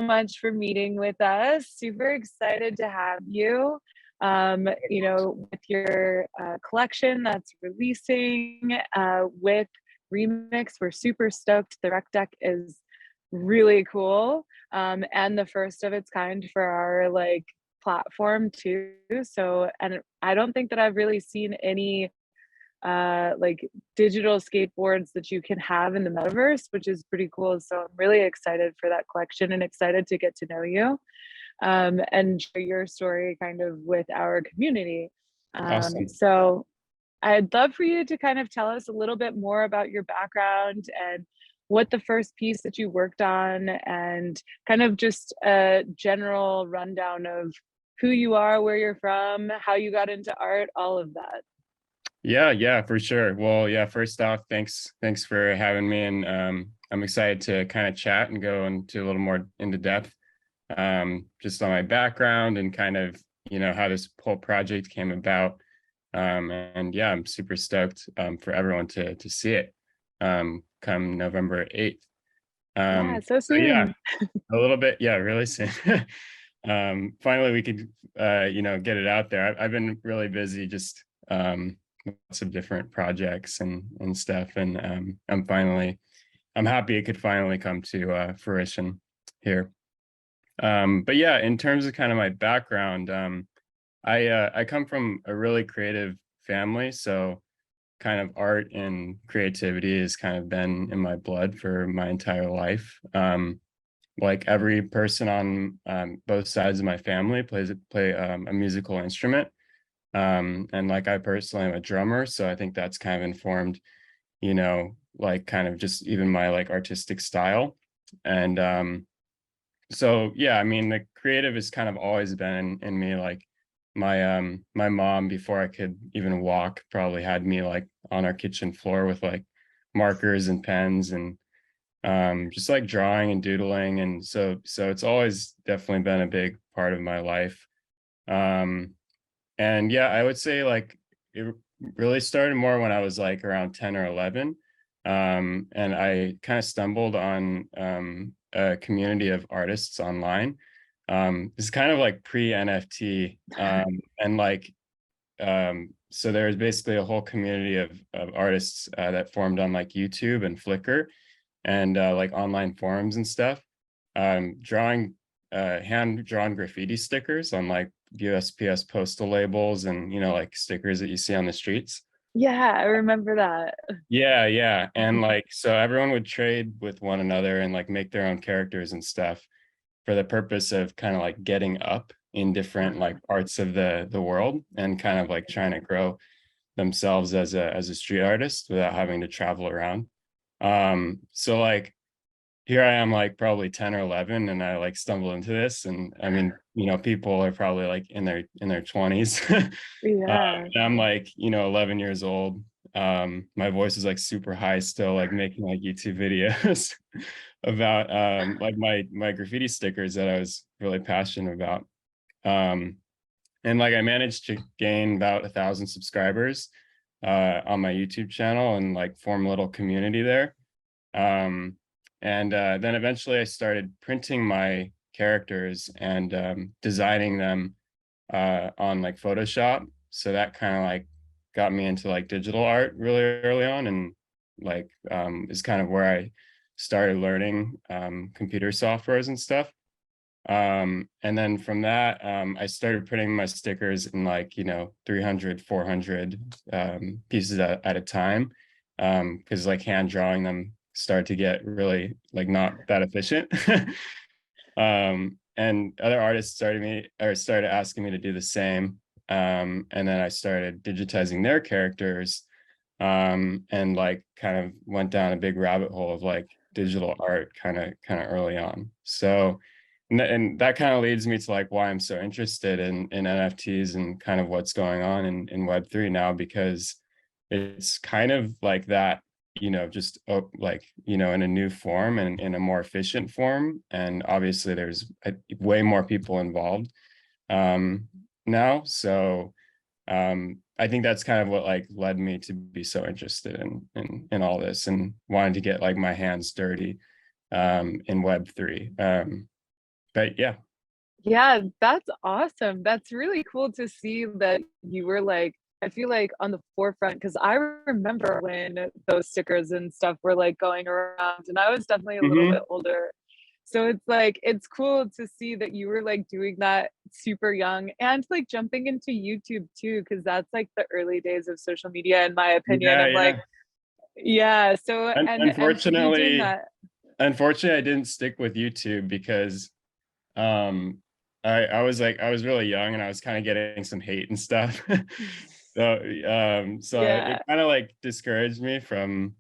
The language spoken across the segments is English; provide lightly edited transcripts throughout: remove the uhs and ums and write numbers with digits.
much for meeting with us. Super excited to have you. With your collection that's releasing with Remix, we're super stoked. The rec deck is really cool, and the first of its kind for our like platform too. So, and I don't think that I've really seen any like digital skateboards that you can have in the metaverse, which is pretty cool. So I'm really excited for that collection and excited to get to know you and share your story kind of with our community. Awesome. So I'd love for you to kind of tell us a little bit more about your background and what the first piece that you worked on, and kind of just a general rundown of who you are, where you're from, how you got into art, all of that. Yeah, for sure. Well, yeah, first off, thanks for having me. And I'm excited to kind of chat and go into a little more into depth, just on my background and kind of, how this whole project came about. And yeah, I'm super stoked for everyone to see it come November 8th. Yeah, so So yeah, soon. a little bit, yeah, really soon. Finally we could get it out there. I've been really busy, just lots of different projects and stuff, and I'm happy it could finally come to fruition here. But yeah, in terms of kind of my background, I come from a really creative family, so kind of art and creativity has kind of been in my blood for my entire life. Like every person on both sides of my family play a musical instrument. And like I personally am a drummer, so I think that's kind of informed, like kind of just even my like artistic style. And so yeah, I mean the creative has kind of always been in me. Like my mom, before I could even walk, probably had me like on our kitchen floor with like markers and pens and just like drawing and doodling. And so it's always definitely been a big part of my life. And yeah, I would say like it really started more when I was like around 10 or 11. And I kind of stumbled on a community of artists online. It's kind of like pre-NFT. And like, so there's basically a whole community of artists that formed on like YouTube and Flickr and like online forums and stuff, drawing hand drawn graffiti stickers on like USPS postal labels and like stickers that you see on the streets. Yeah, I remember that. Yeah, and like so everyone would trade with one another and like make their own characters and stuff for the purpose of kind of like getting up in different like parts of the world and kind of like trying to grow themselves as a street artist without having to travel around. So like here I am like probably 10 or 11 and I like stumbled into this, and I mean, people are probably like in their 20s. Yeah. And I'm like, 11 years old. My voice is like super high still, like making like YouTube videos about like my graffiti stickers that I was really passionate about. Um and like I managed to gain about 1,000 subscribers on my YouTube channel and like form a little community there. And then eventually I started printing my characters and designing them on like Photoshop. So that kind of like got me into like digital art really early on, and like is kind of where I started learning computer softwares and stuff. And then from that, I started printing my stickers in like, 300, 400 pieces at a time. Because like hand drawing them started to get really like not that efficient. And other artists started asking me to do the same. And then I started digitizing their characters, and like kind of went down a big rabbit hole of like digital art kind of early on. So and that kind of leads me to like why I'm so interested in NFTs and kind of what's going on in Web3 now, because it's kind of like that, just like, in a new form and in a more efficient form. And obviously there's way more people involved now. So I think that's kind of what like led me to be so interested in all this and wanting to get like my hands dirty in Web3. yeah. Yeah, that's awesome. That's really cool to see that you were like, I feel like on the forefront because I remember when those stickers and stuff were like going around, and I was definitely a little bit Hmm. older. So it's like, it's cool to see that you were like doing that super young and like jumping into YouTube too, because that's like the early days of social media, in my opinion. Yeah, I'm like, yeah. yeah. So, and to be doing Unfortunately, that, I didn't stick with YouTube because um I was really young and I was kind of getting some hate and stuff. So it yeah. kind of like discouraged me from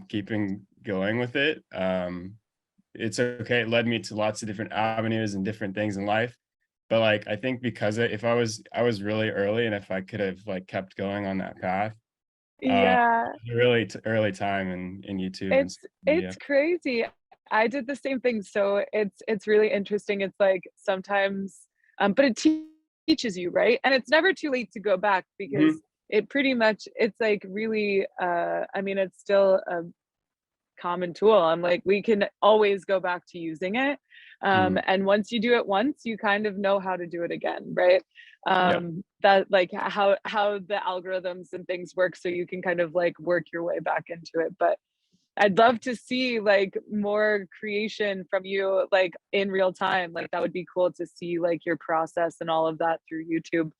keeping going with it. It's okay. It led me to lots of different avenues and different things in life. But like I think because if I was really early and if I could have like kept going on that path, uh Yeah. really early time in YouTube and It's social it's media. crazy. I did the same thing, so it's really interesting. It's like sometimes, but it teaches you, right? And it's never too late to go back because Mhm. it pretty much it's like really, I mean, it's still a common tool. I'm like, we can always go back to using it. Mhm. And once you do it once, you kind of know how to do it again, right? Yeah. That like how the algorithms and things work, so you can kind of like work your way back into it. But I'd love to see like more creation from you like in real time. Like that would be cool to see like your process and all of that through YouTube.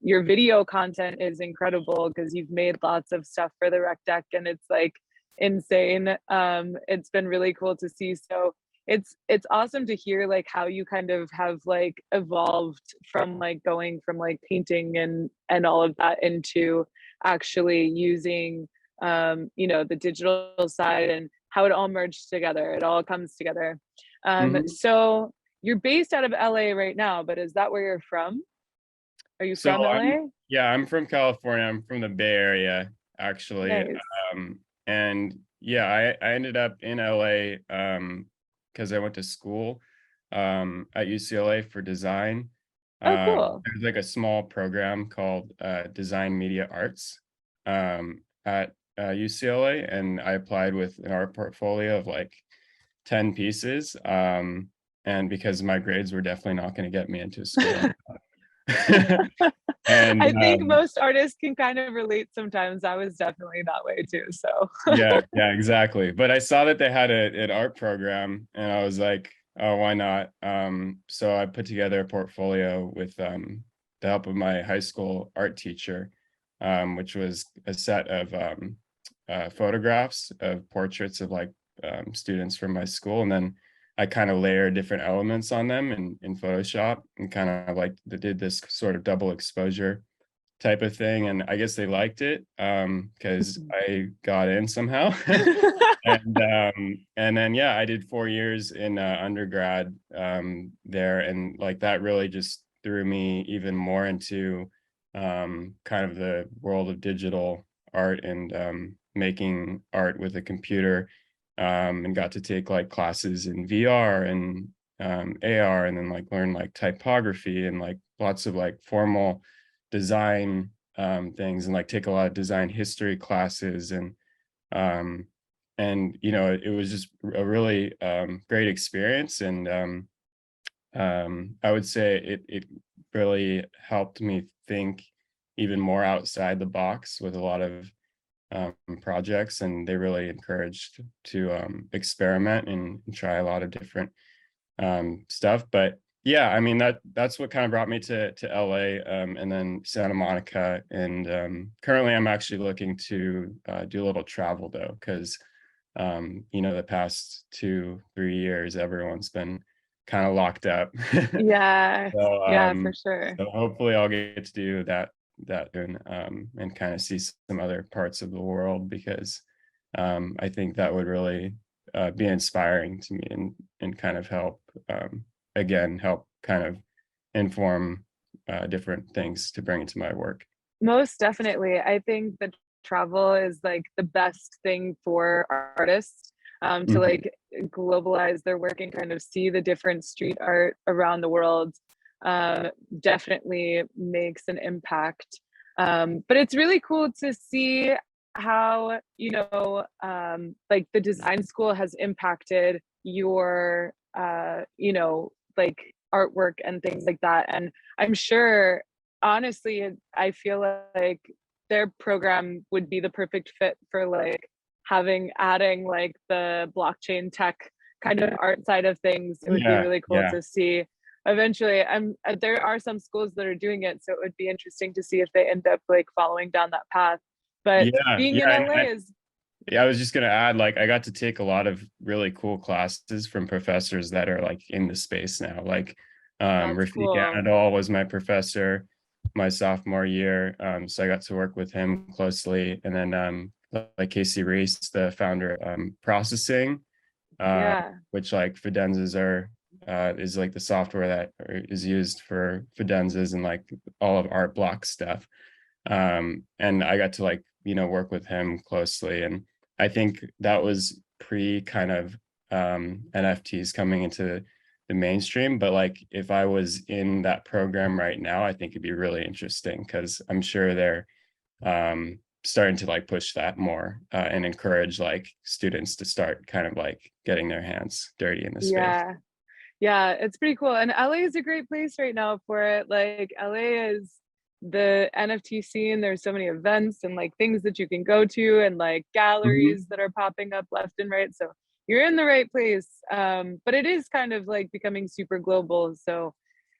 Your video content is incredible because you've made lots of stuff for the rec deck and it's like insane. It's been really cool to see. So it's awesome to hear like how you kind of have like evolved from like going from like painting and all of that into actually using the digital side and how it all merged together. It all comes together. Mhm. So you're based out of LA right now, but is that where you're from? Are you So from I'm LA? yeah, I'm from California. I'm from the Bay Area, actually. Nice. And yeah, I ended up in LA because I went to school at UCLA for design. Oh, cool. There's like a small program called Design Media Arts at UCLA, and I applied with an art portfolio of like 10 pieces. And because my grades were definitely not going to get me into school. And I think most artists can kind of relate sometimes. I was definitely that way too. So yeah, yeah, exactly. But I saw that they had an art program, and I was like, oh, why not? So I put together a portfolio with the help of my high school art teacher, which was a set of photographs of portraits of like students from my school, and then I kind of layered different elements on them in Photoshop, and kind of like did this sort of double exposure type of thing, and I guess they liked it, because I got in somehow. And then, yeah, I did 4 years in, undergrad, there, and, like, that really just threw me even more into, kind of the world of digital art and, making art with a computer, and got to take, like, classes in VR and, AR, and then, like, learn, like, typography and, like, lots of, like, formal design things, and like take a lot of design history classes, um and it was just a really great experience, and I would say it really helped me think even more outside the box with a lot of projects, and they really encouraged to experiment and try a lot of different stuff. But yeah, I mean that's what kind of brought me to LA, and then Santa Monica, and currently I'm actually looking to do a little travel though, because the past 2 3 years everyone's been kind of locked up. yeah, so yeah, for sure. so hopefully I'll get to do that and kind of see some other parts of the world, because I think that would really be inspiring to me, and kind of help, again, help kind of inform different things to bring into my work. Most definitely. I think that travel is like the best thing for artists, to Mhm. like globalize their work and kind of see the different street art around the world. Um, Definitely makes an impact. But it's really cool to see how, like the design school has impacted your you know, like artwork and things like that. And I'm sure, honestly, I feel like their program would be the perfect fit for like adding like the blockchain tech kind of art side of things. It would be Yeah, really cool yeah, to see. Eventually, there are some schools that are doing it, so it would be interesting to see if they end up like following down that path. But yeah, being yeah. in And LA is, yeah, I was just gonna add, like, I got to take a lot of really cool classes from professors that are like in the space now. Like, that's Rafik cool. Anadol was my professor my sophomore year. So I got to work with him closely. And then like Casey Reese, the founder of Processing, uh, Yeah. which like Fidenzas are is like the software that is used for Fidenzas and like all of art block stuff. And I got to like, work with him closely. And I think that was pre kind of NFTs coming into the mainstream. But like if I was in that program right now, I think it'd be really interesting because I'm sure they're starting to like push that more and encourage like students to start kind of like getting their hands dirty in the space. Yeah. Yeah, it's pretty cool. And LA is a great place right now for it. Like LA is the NFT scene. There's so many events and like things that you can go to and like Mhm. galleries that are popping up left and right. So you're in the right place. But it is kind of like becoming super global. So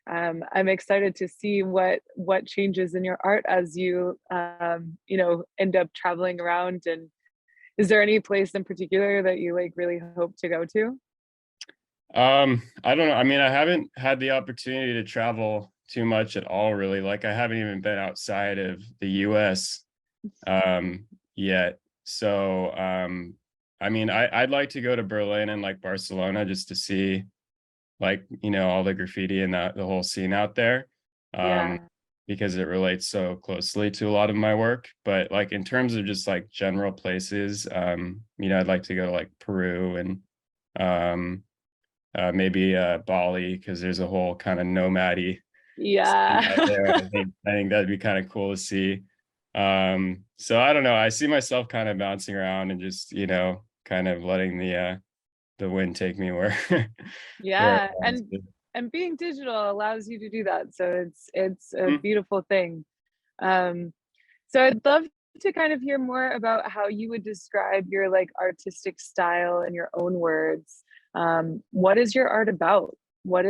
I'm excited to see what changes in your art as you you know, end up traveling around. And is there any place in particular that you like really hope to go to? I don't know. I mean, I haven't had the opportunity to travel too much at all, really. Like, I haven't even been outside of the US yet. So, I mean, I'd like to go to Berlin and like Barcelona just to see like, all the graffiti and the whole scene out there. Um, Yeah. because it relates so closely to a lot of my work. But like in terms of just like general places, I'd like to go to like Peru and um maybe Bali because there's a whole kind of nomady scene out Yeah. there. I think that'd be kind of cool to see. So I don't know. I see myself kind of bouncing around and just kind of letting the wind take me where where it Yeah, wants to. and being digital allows you to do that, so it's a Mm. beautiful thing. Um, so I'd love to kind of hear more about how you would describe your, like, artistic style in your own words. What is your art about? What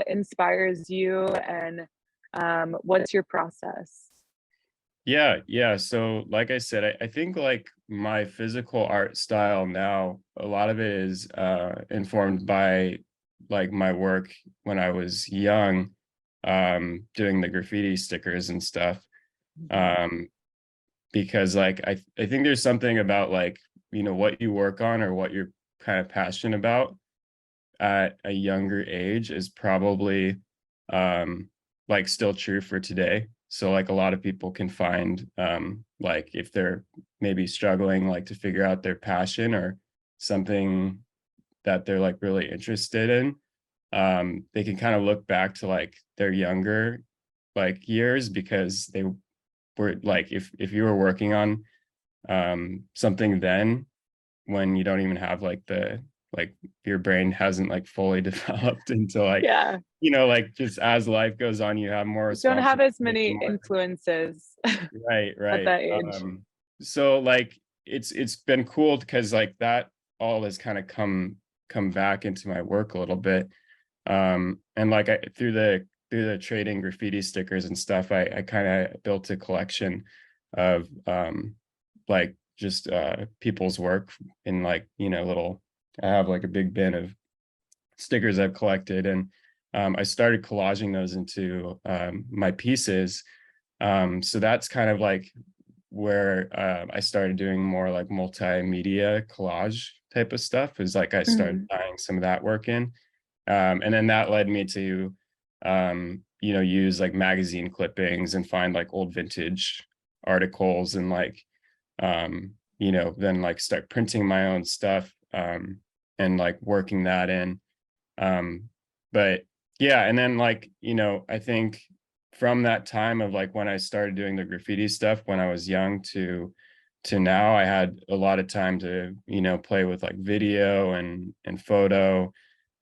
inspires you, and, what's your process? Yeah, yeah. So like I said, I think like my physical art style now, a lot of it is informed by like my work when I was young, doing the graffiti stickers and stuff. Mhm. Um, because like I think there's something about like, what you work on or what you're kind of passionate about at a younger age is probably like still true for today. So like a lot of people can find like if they're maybe struggling like to figure out their passion or something that they're like really interested in, they can kind of look back to like their younger like years because they were like if you were working on something then when you don't even have like like your brain hasn't like fully developed into like Yeah, like just as life goes on you have more don't have as responsibility many more. influences Right, at right. that age. So like it's been cool because like that all has kind of come back into my work a little bit. And like through the trading graffiti stickers and stuff, I kind of built a collection of like just people's work in like little. I have like a big bin of stickers I've collected, and I started collaging those into my pieces. So that's kind of like where I started doing more like multimedia collage type of stuff. Is like I started Mhm. tying some of that work in, and then that led me to use like magazine clippings and find like old vintage articles and like then like start printing my own stuff, and like working that in. But yeah, and then like, I think from that time of like when I started doing the graffiti stuff when I was young to now, I had a lot of time to, play with like video and photo.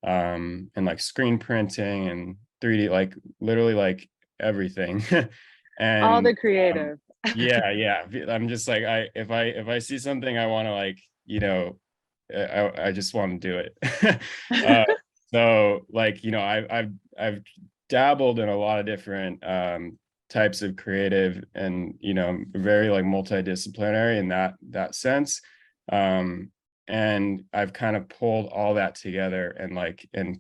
and like screen printing and 3D, like literally like everything. All And the creative. yeah, I'm just like, if I see something I want to like, I just want to do it. uh, so like, I've dabbled in a lot of different types of creative, and very like multidisciplinary in that sense. And I've kind of pulled all that together, and like, and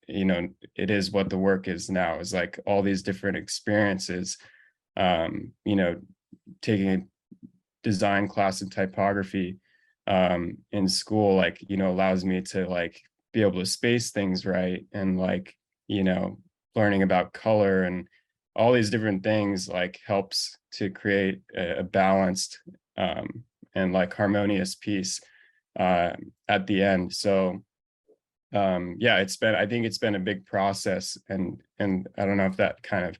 it is what the work is now, is like all these different experiences. um you know Taking a design class in typography in school, like, allows me to like be able to space things right, and like, you know learning about color and all these different things like helps to create a balanced and like harmonious piece uh at the end. So yeah, I think it's been a big process, and I don't know if that kind of,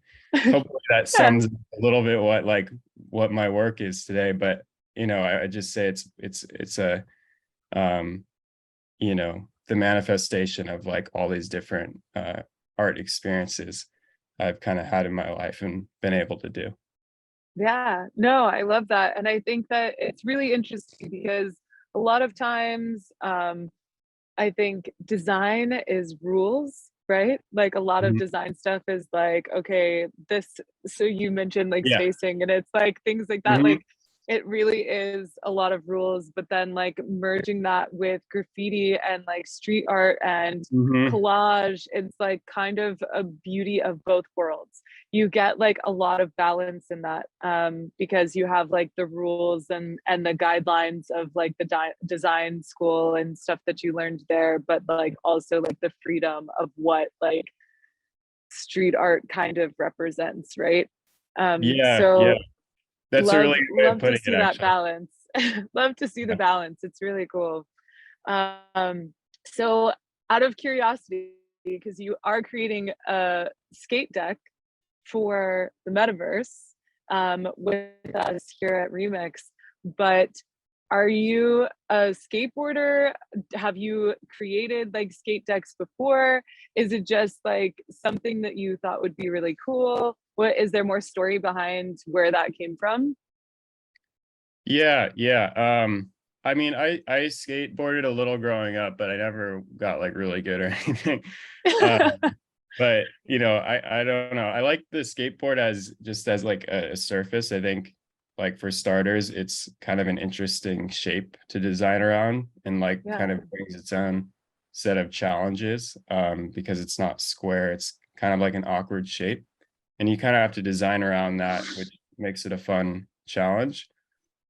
hopefully that sums up a little bit what my work is today. But I just say it's a um the manifestation of like all these different art experiences I've kind of had in my life and been able to do. Yeah, no, I love that. And I think that it's really interesting because a lot of times, I think design is rules, right? Like a lot of Mhm. design stuff is like, okay, this, so you mentioned like Yeah. spacing and it's like things like that. Mhm. Like it really is a lot of rules, but then like merging that with graffiti and like street art and Mhm. collage, it's like kind of a beauty of both worlds. You get like a lot of balance in that, because you have like the rules and the guidelines of like the design school and stuff that you learned there, but like also like the freedom of what like street art kind of represents, right? Yeah, So that's a really good way of love to putting it, see that actually. balance. Love to see the Yeah. balance. It's really cool. So out of curiosity, because you are creating a skate deck for the metaverse, with us here at Remix, but are you a skateboarder? Have you created like skate decks before? Is it just like something that you thought would be really cool? What is there more story behind where that came from? Yeah. I mean, I skateboarded a little growing up, but I never got like really good or anything. But I don't know. I like the skateboard as just as like a surface. I think like for starters, it's kind of an interesting shape to design around, and like kind Yeah. of brings its own set of challenges because it's not square. It's kind of like an awkward shape, and you kind of have to design around that, which makes it a fun challenge.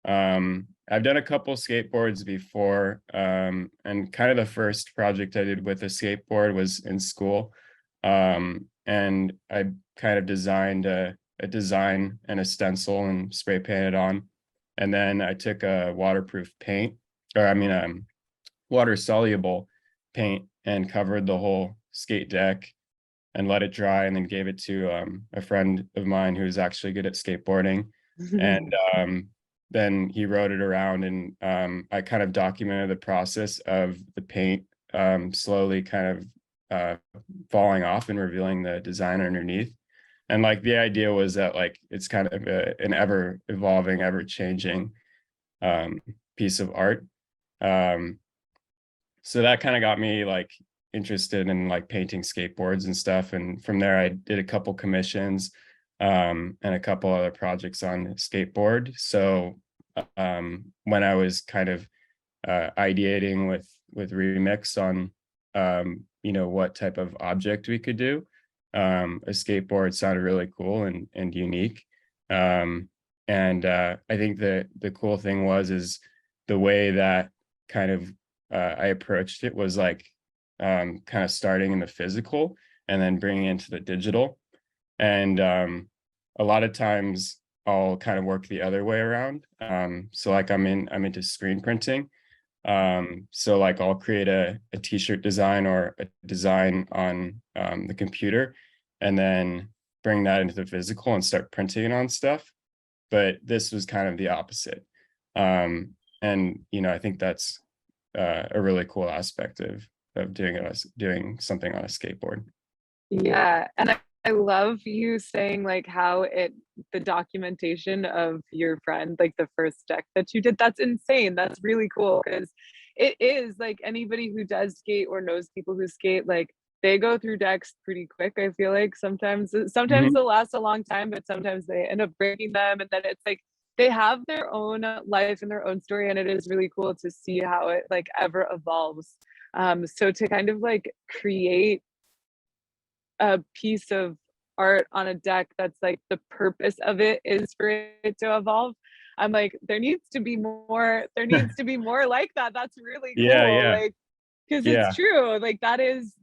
I've done a couple skateboards before, and kind of the first project I did with a skateboard was in school. And I kind of designed a design and a stencil and spray painted on. And then I took a waterproof paint, or I mean, water soluble paint, and covered the whole skate deck and let it dry, and then gave it to a friend of mine who's actually good at skateboarding. And then he wrote it around, and I kind of documented the process of the paint slowly kind of falling off and revealing the design underneath. And like the idea was that like it's kind of an ever evolving, ever changing um, piece of art. Um, so that kind of got me like interested in like painting skateboards and stuff. And from there I did a couple commissions and a couple other projects on skateboard. So when I was kind of ideating with remix on what type of object we could do, a skateboard sounded really cool and unique. And I think the cool thing is the way that kind of I approached it was like kind of starting in the physical and then bringing it into the digital. And a lot of times I'll kind of work the other way around. So like I'm into screen printing. So like I'll create a t-shirt design or a design on the computer, and then bring that into the physical and start printing it on stuff. But this was kind of the opposite. And I think that's a really cool aspect of doing something on a skateboard. Yeah. And I love you saying like how the documentation of your friend, like the first deck that you did, that's insane. That's really cool because it is like anybody who does skate or knows people who skate, like they go through decks pretty quick. I feel like sometimes Mhm. they'll last a long time, but sometimes they end up breaking them. And then it's like they have their own life and their own story. And it is really cool to see how it like ever evolves. So to kind of like create a piece of art on a deck that's like the purpose of it is for it to evolve. I'm like, there needs to be more like that. That's really Yeah, cool. yeah, Like, because it's yeah, true. Like that is,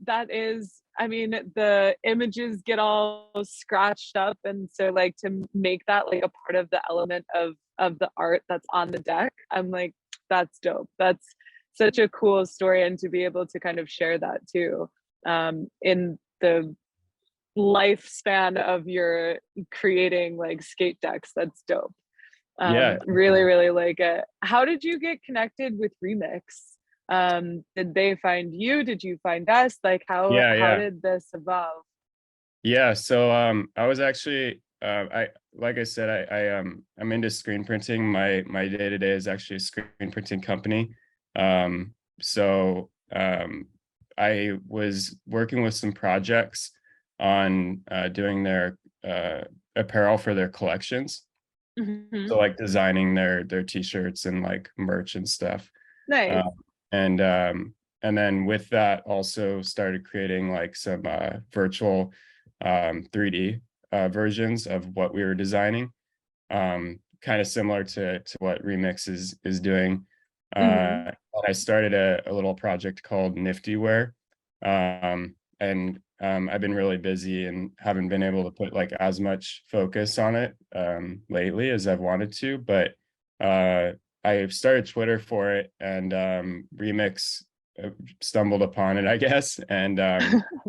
I mean, the images get all scratched up. And so like to make that like a part of the element of the art that's on the deck, I'm like, that's dope. That's such a cool story. And to be able to kind of share that too in the lifespan of your creating like skate decks. That's dope. yeah, Really, really like it. How did you get connected with Remix? Did they find you? Did you find us? Like yeah, how yeah. did this evolve? Yeah, so I was actually I like I said, I'm into screen printing. My day-to-day is actually a screen printing company. So I was working with some projects on doing their apparel for their collections. So Mhm. like designing their t-shirts and like merch and stuff. Nice. Um, and and then with that also started creating like some virtual 3D versions of what we were designing, kind of similar to what Remix is doing. Mhm. And I started a little project called Niftyware, and I've been really busy and haven't been able to put like as much focus on it lately as I've wanted to, but uh, I started Twitter for it, and Remix stumbled upon it, I guess, and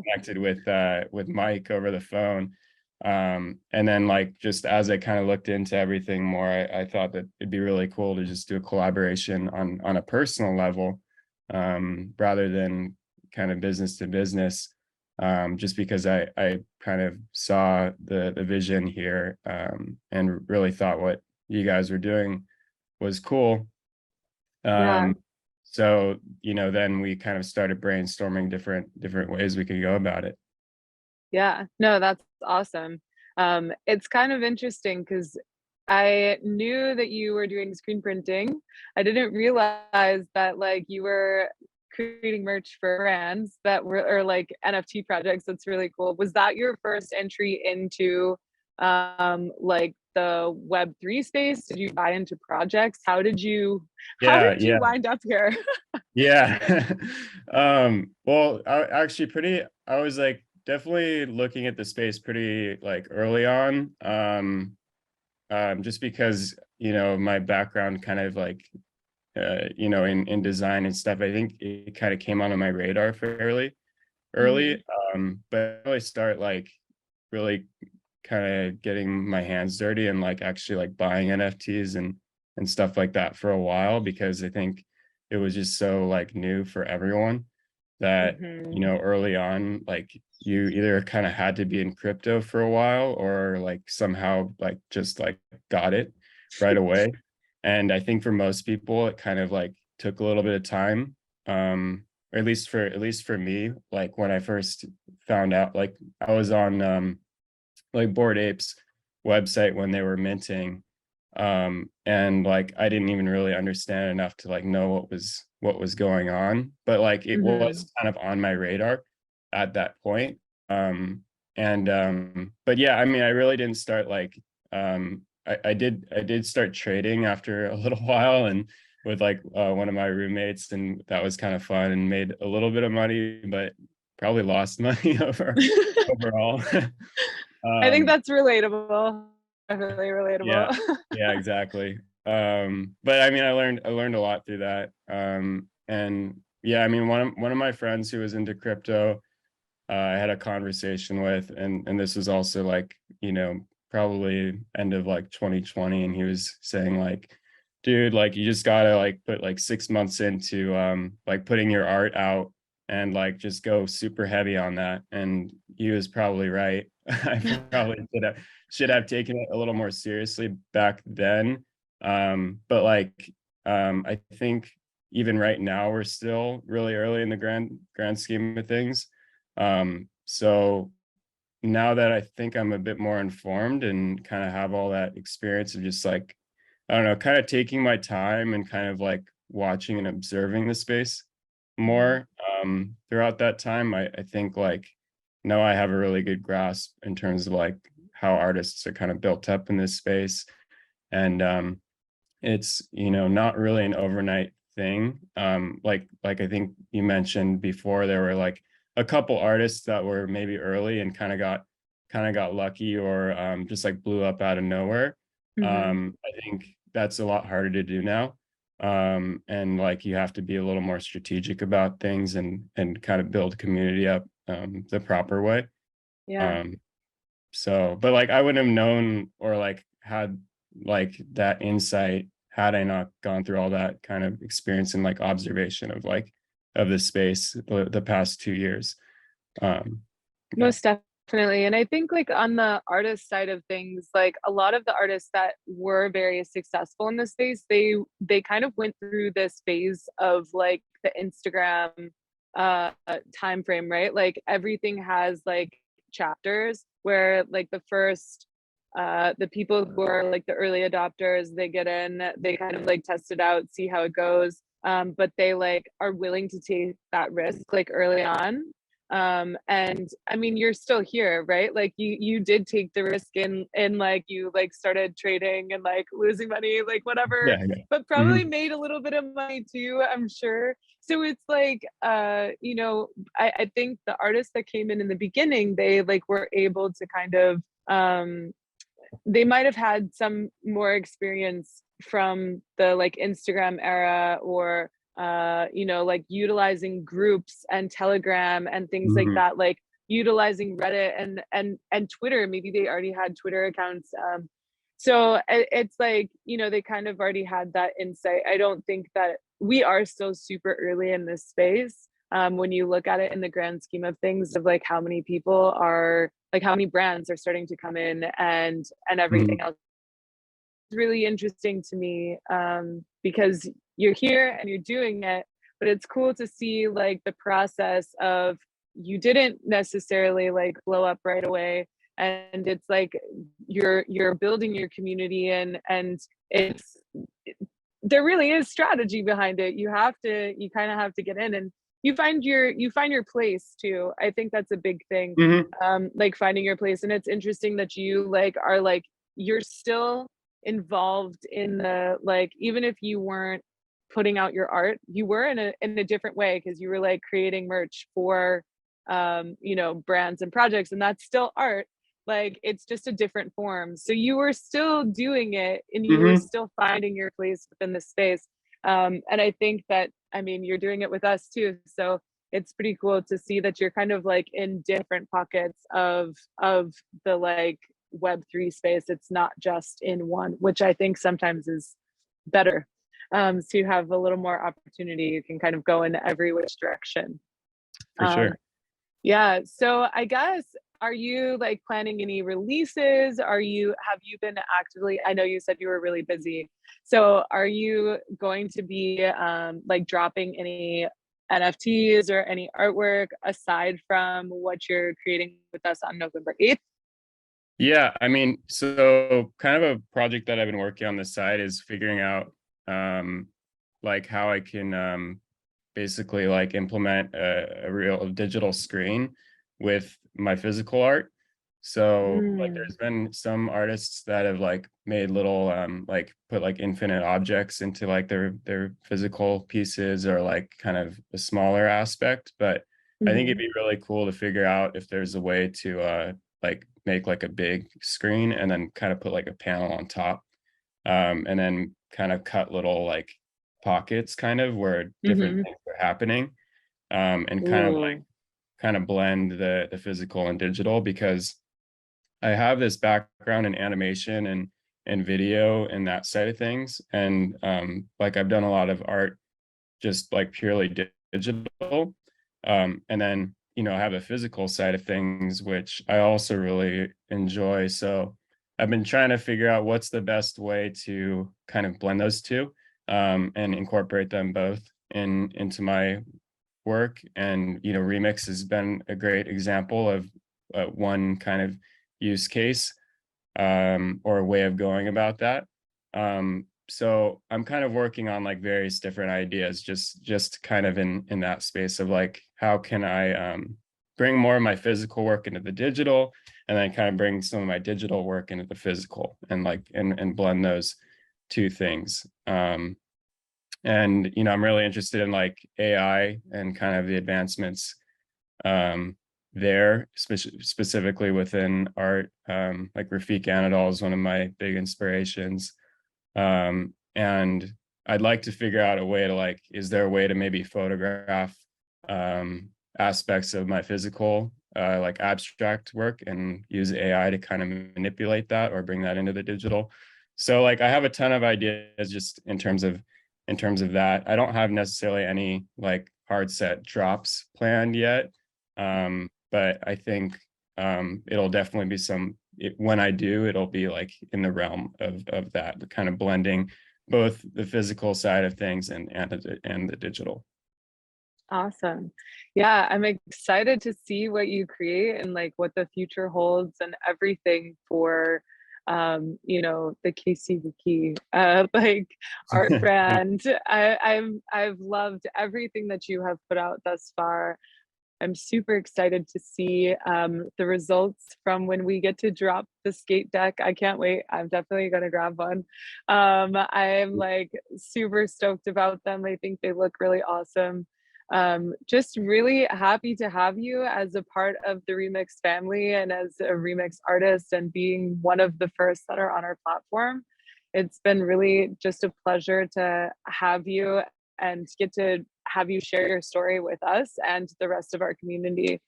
connected with Mike over the phone. And then like just as I kind of looked into everything more, I thought that it'd be really cool to just do a collaboration on a personal level, rather than kind of business to business. Just because I kind of saw the vision here, and really thought what you guys were doing was cool. Yeah. Um, so then we kind of started brainstorming different ways we could go about it. Yeah. No, that's awesome. It's kind of interesting because I knew that you were doing screen printing. I didn't realize that like you were creating merch for brands that were or like NFT projects. That's really cool. Was that your first entry into like the web3 space? Did you buy into projects? How Yeah, did you yeah, wind up here? yeah. Well, I was like definitely looking at the space pretty like early on. Just because, my background kind of like, in design and stuff, I think it kind of came onto my radar fairly Mhm. early. But I didn't really start like really kind of getting my hands dirty and like actually like buying NFTs and stuff like that for a while, because I think it was just so like new for everyone that, Mhm. early on, like you either kind of had to be in crypto for a while or like somehow like just like got it right away. And I think for most people, it kind of like took a little bit of time. Or at least for me, like when I first found out, like I was on like Bored Apes website when they were minting, and like I didn't even really understand enough to like know what was going on, but like it Mhm. was kind of on my radar at that point. And But yeah, I mean, I really didn't start like I did start trading after a little while, and with like one of my roommates, and that was kind of fun and made a little bit of money, but probably lost money overall. I think um that's relatable. Definitely yeah, relatable. yeah, exactly. But I mean, I learned a lot through that. And yeah, I mean, one of my friends who was into crypto, I had a conversation with, and this was also like, probably end of like 2020, and he was saying like, dude, like you just gotta like put like 6 months into like putting your art out and like just go super heavy on that. And he was probably right. I probably should have taken it a little more seriously back then. But like I think even right now we're still really early in the grand scheme of things. So now that I think I'm a bit more informed and kind of have all that experience of just like, I don't know, kind of taking my time and kind of like watching and observing the space more throughout that time, I think like now I have a really good grasp in terms of like how artists are kind of built up in this space. And it's, you know, not really an overnight thing. Like I think you mentioned before, there were like a couple artists that were maybe early and kind of got lucky, or just like blew up out of nowhere. Mm-hmm. I think that's a lot harder to do now. And like you have to be a little more strategic about things and kind of build community up the proper way. Yeah. Um, so, but like I wouldn't have known or like had like that insight had I not gone through all that kind of experience and like observation of like of the space the past 2 years. Um, yeah. Most definitely. And I think like on the artist side of things, like a lot of the artists that were very successful in this space, they kind of went through this phase of like the Instagram time frame, right? Like everything has like chapters where like the first the people who are like the early adopters, they get in, they kind of like test it out, see how it goes. But they like are willing to take that risk like early on. And I mean you're still here, right? Like you did take the risk and like you like started trading and like losing money, like whatever, Yeah, yeah. but Mhm. probably made a little bit of money too, I'm sure. So it's like you know, I think the artists that came in the beginning, they like were able to kind of they might have had some more experience from the like Instagram era, or you know, like utilizing groups and Telegram and things like Mhm. that, like utilizing Reddit and Twitter. Maybe they already had Twitter accounts. So it's like, you know, they kind of already had that insight. I don't think that we are still super early in this space. When you look at it in the grand scheme of things, of like how many people are like how many brands are starting to come in and everything Mhm. else. It's really interesting to me, because you're here and you're doing it, but it's cool to see like the process of, you didn't necessarily like blow up right away, and it's like you're building your community, and it's there really is strategy behind it. You kind of have to get in, and you find your place too. I think that's a big thing. Mhm. Like finding your place. And it's interesting that you like are like, you're still involved in the like, even if you weren't putting out your art, you were in a different way, because you were like creating merch for you know, brands and projects, and that's still art. Like it's just a different form. So you were still doing it and you were Mhm. still finding your place within the space. And I think that, I mean, you're doing it with us too. So it's pretty cool to see that you're kind of like in different pockets of the like web3 space. It's not just in one, which I think sometimes is better. So you have a little more opportunity. You can kind of go in every which direction. For um sure. yeah. So I guess, are you like planning any releases? Have you been actively, I know you said you were really busy. So are you going to be like dropping any NFTs or any artwork aside from what you're creating with us on November 8th? Yeah, I mean, so kind of a project that I've been working on the side is figuring out um like how I can basically like implement a real digital screen with my physical art. So like Mm, there's been some artists that have like made little like put like infinite objects into like their physical pieces, or like kind of a smaller aspect. But I think it'd mhm, be really cool to figure out if there's a way to like make like a big screen and then kind of put like a panel on top, and then kind of cut little like pockets kind of where different mhm. things are happening, and Ooh. kind of blend the physical and digital, because I have this background in animation and video and that side of things. And like I've done a lot of art just like purely digital. And then, have a physical side of things, which I also really enjoy. So I've been trying to figure out what's the best way to kind of blend those two, and incorporate them both into my work. And, Remix has been a great example of one kind of use case, or a way of going about that. So I'm kind of working on like various different ideas, just kind of in that space of like, how can I bring more of my physical work into the digital, and then kind of bring some of my digital work into the physical, and like and blend those two things. And I'm really interested in like AI and kind of the advancements there, specifically within art. Like Rafik Anadol is one of my big inspirations. And I'd like to figure out a way to like, is there a way to maybe photograph aspects of my physical like abstract work, and use AI to kind of manipulate that or bring that into the digital. So like I have a ton of ideas just in terms of that. I don't have necessarily any like hard set drops planned yet. But I think it'll definitely be when I do, it'll be like in the realm of that, the kind of blending both the physical side of things and the digital. Awesome. Yeah, I'm excited to see what you create and like what the future holds and everything for the Casey Rickey like art brand. I've loved everything that you have put out thus far. I'm super excited to see the results from when we get to drop the skate deck. I can't wait. I'm definitely going to grab one. I'm like super stoked about them. I think they look really awesome. Just really happy to have you as a part of the Remix family and as a Remix artist, and being one of the first that are on our platform. It's been really just a pleasure to have you and get to have you share your story with us and the rest of our community.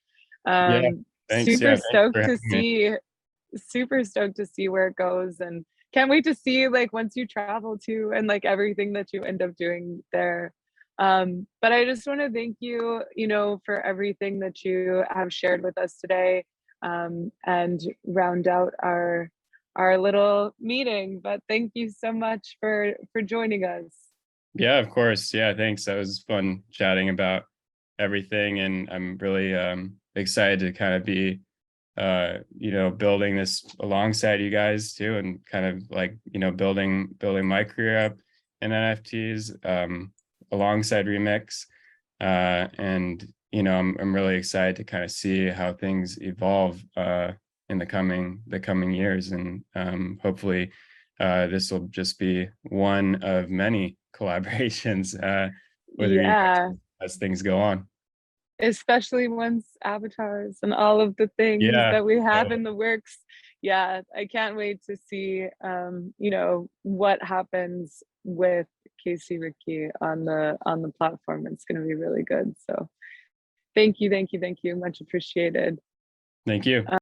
Yeah, thanks. Super Yeah, thanks for stoked to having me. see, super stoked to see where it goes, and can't wait to see like once you travel to and like everything that you end up doing there. But I just want to thank you, for everything that you have shared with us today, and round out our little meeting. But thank you so much for joining us. Yeah, of course. Yeah, thanks. That was fun chatting about everything, and I'm really excited to kind of be building this alongside you guys too, and kind of like, building my career up in NFTs alongside Remix. And I'm really excited to kind of see how things evolve in the coming years, and hopefully this will just be one of many collaborations with Remix Yeah, as things go on. especially once avatars and all of the things Yeah, that we have totally. in the works. Yeah, I can't wait to see what happens with Casey Rickey on the platform. It's going to be really good. So thank you, thank you, thank you. Much appreciated. Thank you.